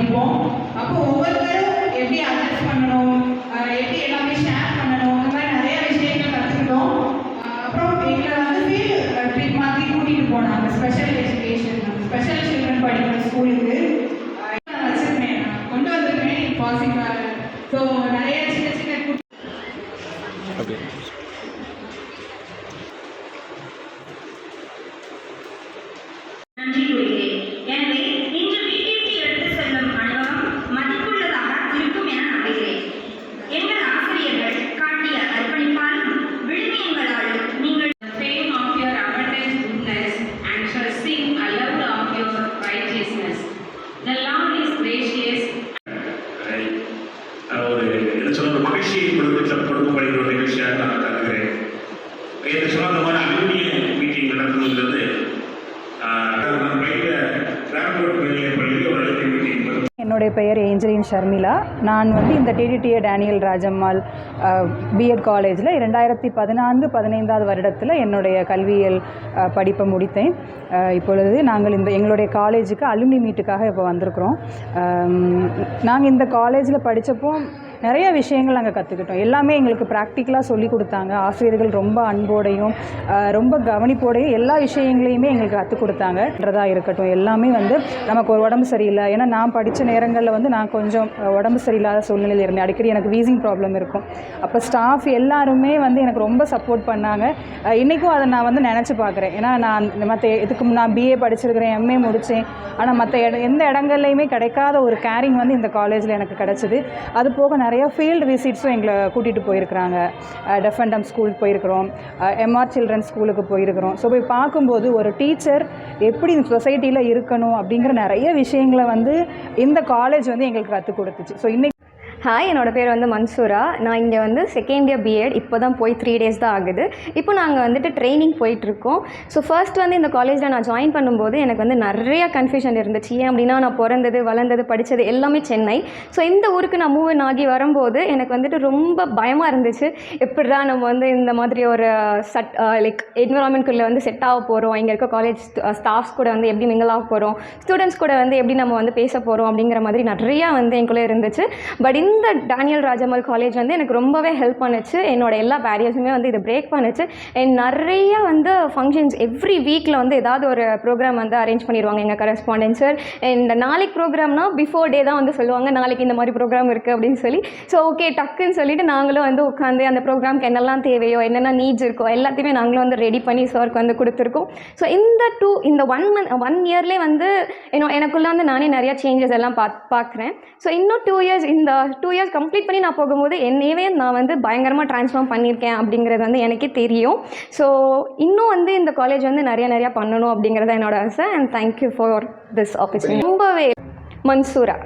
படிப்போம். அப்போ ஒவ்வொருத்தரும் எப்படி அட்ஜஸ்ட் பண்ணணும், எப்படி எல்லாமே ஷேர் பண்ணணும், இந்த மாதிரி நிறைய விஷயங்கள் கற்றுக்கிட்டோம். அப்புறம் எங்களை வந்து ஃபீல்டு ட்ரிப் மாதிரி கூட்டிகிட்டு போனாங்க. ஸ்பெஷல் எஜுகேஷன், ஸ்பெஷல் சில்ட்ரன் படிக்கிற ஸ்கூலுக்கு நான் வச்சுருக்கேன், நான் கொண்டு வந்திருக்கேன் பாசிட்டிவாக. ஸோ நிறைய சின்ன சின்ன நன்றி கூறுகிறேன். எனவே இன்று வீட்டிற்கு எடுத்து செல்லும் அனுபவம் மதிப்புள்ளதாக இருக்கும் என நம்புகிறேன். எங்கள் ஆசிரியர்கள் காட்டிய அர்ப்பணிப்பாலும் விழுமியங்களாலும் நீங்கள் fame of your abundant goodness and shall sing aloud of your righteousness. The Lord is gracious. ஒரு மகிழ்ச்சியை கொடுக்கப்படுகிற ஒரு நிகழ்ச்சியாக நான் கருதுகிறேன். இந்த சொன்ன மாதிரி அலுமினிய மீட்டிங் நடக்குதுங்கிறது என்னுடைய பெயர் ஏஞ்சலின் ஷர்மிளா. நான் வந்து இந்த டிடிடிஏ டேனியல் ராஜம்மாள் பிஎட் காலேஜில் 2014-15 வருடத்தில் என்னுடைய கல்வியியல் படிப்பை முடித்தேன். இப்பொழுது நாங்கள் எங்களுடைய காலேஜுக்கு அலுமினி மீட்டுக்காக இப்போ வந்திருக்கிறோம். நாங்கள் இந்த காலேஜில் படித்தப்போ நிறைய விஷயங்கள் நாங்கள் கற்றுக்கிட்டோம். எல்லாமே எங்களுக்கு ப்ராக்டிக்கலாக சொல்லி கொடுத்தாங்க. ஆசிரியர்கள் ரொம்ப அன்போடையும் ரொம்ப கவனிப்போடையும் எல்லா விஷயங்களையுமே எங்களுக்கு கற்றுக் கொடுத்தாங்கன்றதாக இருக்கட்டும். எல்லாமே வந்து நமக்கு ஒரு உடம்பு சரியில்லை, ஏன்னா நான் படித்த நேரங்களில் வந்து நான் கொஞ்சம் உடம்பு சரியில்லாத சூழ்நிலையில் இருந்தேன். அடிக்கடி எனக்கு வீசிங் ப்ராப்ளம் இருக்கும். அப்போ ஸ்டாஃப் எல்லாருமே வந்து எனக்கு ரொம்ப சப்போர்ட் பண்ணாங்க. இன்றைக்கும் அதை நான் வந்து நினச்சி பார்க்குறேன். ஏன்னா நான் நான் பிஏ படிச்சிருக்கிறேன், எம்ஏ முடித்தேன். ஆனால் மற்ற எந்த இடங்கள்லையுமே கிடைக்காத ஒரு கேரிங் வந்து இந்த காலேஜில் எனக்கு கிடச்சிது. அது போக நிறைய ஃபீல்டு விசிட்ஸும் எங்களை கூட்டிகிட்டு போயிருக்கிறாங்க. டெஃப் அண்ட் டம்ப் ஸ்கூலுக்கு போயிருக்கிறோம், எம்ஆர் சில்ட்ரன் ஸ்கூலுக்கு போயிருக்கிறோம். ஸோ போய் பார்க்கும்போது ஒரு டீச்சர் எப்படி இந்த சொசைட்டியில் இருக்கணும் அப்படிங்கிற நிறைய விஷயங்களை வந்து இந்த காலேஜ் வந்து எங்களுக்கு கற்றுக் கொடுத்துச்சு. ஸோ இன்னைக்கு ஹாய், என்னோடய பேர் வந்து மன்சூரா. நான் இங்கே வந்து செகண்ட் இயர் பிஎட் இப்போ தான் போய் 3 days தான் ஆகுது. இப்போ நாங்கள் வந்துட்டு ட்ரைனிங் போயிட்டுருக்கோம். ஸோ ஃபர்ஸ்ட் வந்து இந்த காலேஜில் நான் ஜாயின் பண்ணும்போது எனக்கு வந்து நிறையா கன்ஃபியூஷன் இருந்துச்சு. ஏன் அப்படின்னா நான் பிறந்தது வளர்ந்தது படித்தது எல்லாமே சென்னை. ஸோ இந்த ஊருக்கு நான் மூவ் ஆகி வரும்போது எனக்கு வந்துட்டு ரொம்ப பயமாக இருந்துச்சு. எப்படிடா நம்ம வந்து இந்த மாதிரி ஒரு என்விரான்மெண்ட்குள்ளே வந்து செட் ஆக போகிறோம், இங்கே இருக்க காலேஜ் ஸ்டாஃப்ஸ் கூட வந்து எப்படி மிங்கிள் ஆக போகிறோம், ஸ்டூடெண்ட்ஸ் கூட வந்து எப்படி நம்ம வந்து பேச போகிறோம் அப்படிங்கிற மாதிரி நிறையா வந்து எங்களுக்குள்ளே இருந்துச்சு. பட் இந்த டேனியல் ராஜம்மாள் காலேஜ் வந்து எனக்கு ரொம்பவே ஹெல்ப் பண்ணுச்சு. என்னோட எல்லா பேரியர்ஸுமே வந்து இதை பிரேக் பண்ணுச்சு. நிறைய வந்து ஃபங்க்ஷன்ஸ் எவ்ரி வீக்கில் வந்து ஏதாவது ஒரு ப்ரோக்ராம் வந்து அரேஞ்ச் பண்ணிடுவாங்க எங்கள் கரஸ்பாண்டன்ட் சார். இந்த நாளைக்கு ப்ரோக்ராம்னா பிஃபோர் டே தான் வந்து சொல்லுவாங்க, நாளைக்கு இந்த மாதிரி ப்ரோக்ராம் இருக்குது அப்படின்னு சொல்லி. ஸோ ஓகே டக்குன்னு சொல்லிவிட்டு நாங்களும் வந்து உட்காந்து அந்த ப்ரோக்ராம்க்கு என்னெல்லாம் தேவையோ என்னென்ன நீட்ஸ் இருக்கோ எல்லாத்தையுமே நாங்களும் வந்து ரெடி பண்ணி சாருக்கு வந்து கொடுத்துருக்கோம். ஸோ இந்த 1 இயர்லேயே வந்து எனக்குள்ளே வந்து நானே நிறையா சேஞ்சஸ் எல்லாம் பார்க்குறேன். ஸோ இன்னும் 2 years இந்த 2 years கம்ப்ளீட் பண்ணி நான் போகும்போது என்னையவே நான் வந்து பயங்கரமாக ட்ரான்ஸ்ஃபார்ம் பண்ணியிருக்கேன் அப்படிங்கிறது வந்து எனக்கே தெரியும். ஸோ இன்னும் வந்து இந்த காலேஜ் வந்து நிறையா பண்ணணும் அப்படிங்கிறத என்னோட ஆசை. And thank you for this opportunity. ரொம்பவே மன்சூரா.